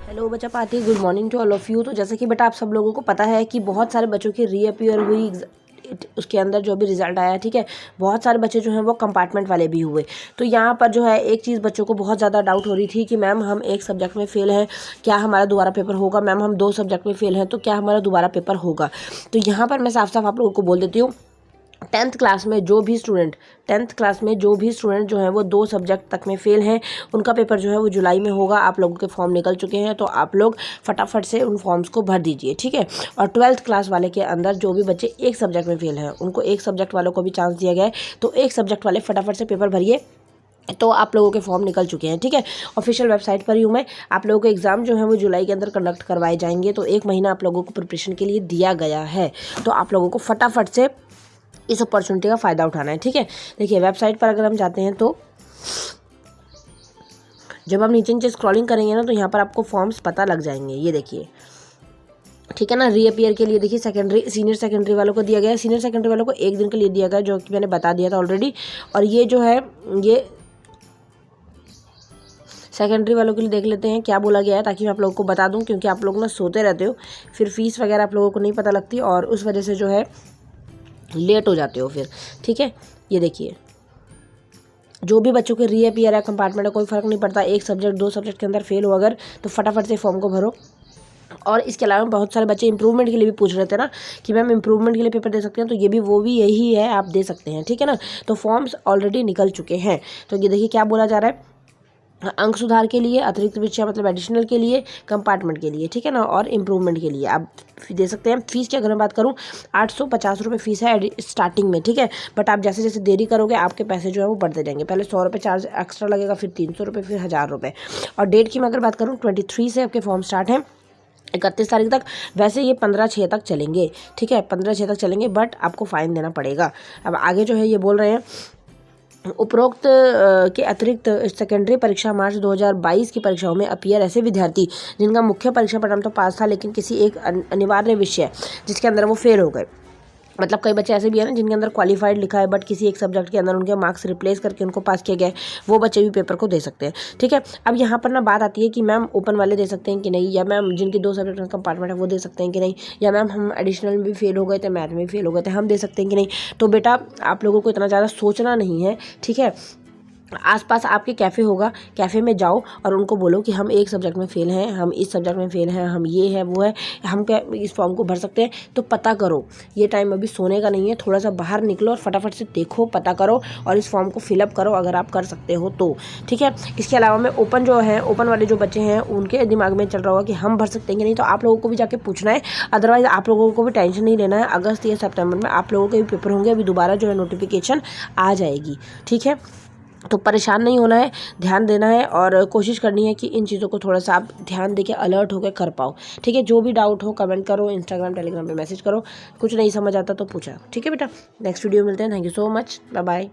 Hello बच्चा party, good morning to all of you. तो जैसे कि बेटा आप सब लोगों को पता है कि बहुत सारे बच्चों की रीअपियर हुई उसके अंदर जो भी रिजल्ट आया, ठीक है, बहुत सारे बच्चे जो हैं वो कंपार्टमेंट वाले भी हुए। तो यहाँ पर जो है एक चीज़ बच्चों को बहुत ज़्यादा डाउट हो रही थी कि मैम हम एक सब्जेक्ट में फ़ेल हैं, क्या हमारा दोबारा पेपर होगा? मैम हम 2 सब्जेक्ट में फ़ेल हैं, तो क्या हमारा दोबारा पेपर होगा? तो यहाँ पर मैं साफ साफ आप लोगों को बोल देती हूँ, 10th क्लास में जो भी स्टूडेंट जो हैं वो 2 सब्जेक्ट तक में फ़ेल हैं, उनका पेपर जो है वो जुलाई में होगा। आप लोगों के फॉर्म निकल चुके हैं, तो आप लोग फटाफट से उन फॉर्म्स को भर दीजिए, ठीक है। और 12th क्लास वाले के अंदर जो भी बच्चे एक सब्जेक्ट में फ़ेल हैं, उनको एक सब्जेक्ट वालों को भी चांस दिया गया है, तो एक सब्जेक्ट वाले फटाफट से पेपर भरिए। तो आप लोगों के फॉर्म निकल चुके हैं, ठीक है। ऑफिशियल वेबसाइट पर ही हूँ मैं। आप लोगों के एग्ज़ाम जो है वो जुलाई के अंदर कंडक्ट करवाए जाएंगे, तो 1 महीना आप लोगों को प्रिपरेशन के लिए दिया गया है। तो आप लोगों को फटाफट से इस अपॉर्चुनिटी का फ़ायदा उठाना है, ठीक है। देखिए वेबसाइट पर अगर हम जाते हैं तो जब आप नीचे स्क्रॉलिंग करेंगे ना, तो यहाँ पर आपको फॉर्म्स पता लग जाएंगे, ये देखिए, ठीक है ना। रीअपियर के लिए देखिए सीनियर सेकेंडरी वालों को दिया गया है। सीनियर सेकेंडरी वालों को 1 दिन के लिए दिया गया, जो कि मैंने बता दिया था ऑलरेडी। और ये जो है ये सेकेंडरी वालों के लिए देख लेते हैं क्या बोला गया है, ताकि मैं आप लोगों को बता दूं, क्योंकि आप लोग ना सोते रहते हो, फिर फीस वगैरह आप लोगों को नहीं पता लगती और उस वजह से जो है लेट हो जाते हो फिर, ठीक है। ये देखिए, जो भी बच्चों के रीअपियर है कंपार्टमेंट है, कोई फ़र्क नहीं पड़ता, 1 सब्जेक्ट 2 सब्जेक्ट के अंदर फेल हो अगर, तो फटाफट से फॉर्म को भरो। और इसके अलावा बहुत सारे बच्चे इंप्रूवमेंट के लिए भी पूछ रहे थे ना कि मैम इंप्रूवमेंट के लिए पेपर दे सकते हैं, तो ये भी वो भी यही है, आप दे सकते हैं, ठीक है ना। तो फॉर्म्स ऑलरेडी निकल चुके हैं। तो ये देखिए क्या बोला जा रहा है, अंक सुधार के लिए, अतिरिक्त विषय मतलब एडिशनल के लिए, कंपार्टमेंट के लिए, ठीक है ना, और इम्प्रूवमेंट के लिए आप दे सकते हैं। फीस की अगर मैं बात करूँ, 850 रुपये फ़ीस है स्टार्टिंग में, ठीक है। बट आप जैसे जैसे देरी करोगे आपके पैसे जो है वो बढ़ते जाएंगे। पहले 100 रुपये चार्ज एक्स्ट्रा लगेगा, फिर 300 रुपये, फिर 1000 रुपये। और डेट की मैं अगर बात करूँ, 23 से आपके फॉर्म स्टार्ट हैं, 31 तारीख तक। वैसे ये 15/6 तक चलेंगे, ठीक है, 15/6 तक चलेंगे, बट आपको फ़ाइन देना पड़ेगा। अब आगे जो है ये बोल रहे हैं, उपरोक्त के अतिरिक्त सेकेंडरी परीक्षा मार्च 2022 की परीक्षाओं में अपीयर ऐसे विद्यार्थी जिनका मुख्य परीक्षा परिणाम तो पास था, लेकिन किसी एक अनिवार्य विषय जिसके अंदर वो फेल हो गए। मतलब कई बच्चे ऐसे भी हैं ना जिनके अंदर क्वालिफाइड लिखा है, बट किसी एक सब्जेक्ट के अंदर उनके मार्क्स रिप्लेस करके उनको पास किया गया है, वो बच्चे भी पेपर को दे सकते हैं, ठीक है। अब यहाँ पर ना बात आती है कि मैम ओपन वाले दे सकते हैं कि नहीं, या मैम जिनके 2 सब्जेक्ट कंपार्टमेंट है वो दे सकते हैं कि नहीं, या मैम हम एडिशनल में भी फेल हो गए थे, मैथ में भी फेल हो गए थे, हम दे सकते हैं कि नहीं। तो बेटा आप लोगों को इतना ज़्यादा सोचना नहीं है, ठीक है। आसपास आपके कैफ़े होगा, कैफ़े में जाओ और उनको बोलो कि हम एक सब्जेक्ट में फ़ेल हैं, हम इस सब्जेक्ट में फ़ेल हैं, हम ये है वो है, हम क्या इस फॉर्म को भर सकते हैं। तो पता करो, ये टाइम अभी सोने का नहीं है, थोड़ा सा बाहर निकलो और फटाफट से देखो, पता करो और इस फॉर्म को फिलअप करो अगर आप कर सकते हो तो, ठीक है। इसके अलावा में ओपन वाले जो बच्चे हैं उनके दिमाग में चल रहा होगा कि हम भर सकते हैं कि नहीं, तो आप लोगों को भी जाके पूछना है। अदरवाइज़ आप लोगों को भी टेंशन नहीं लेना है, अगस्त या सितंबर में आप लोगों के भी पेपर होंगे, अभी दोबारा जो है नोटिफिकेशन आ जाएगी, ठीक है। तो परेशान नहीं होना है, ध्यान देना है और कोशिश करनी है कि इन चीज़ों को थोड़ा सा आप ध्यान देके अलर्ट होकर कर पाओ, ठीक है। जो भी डाउट हो कमेंट करो, इंस्टाग्राम टेलीग्राम पे मैसेज करो, कुछ नहीं समझ आता तो पूछा, ठीक है बेटा। नेक्स्ट वीडियो मिलते हैं। Thank you so much, bye bye.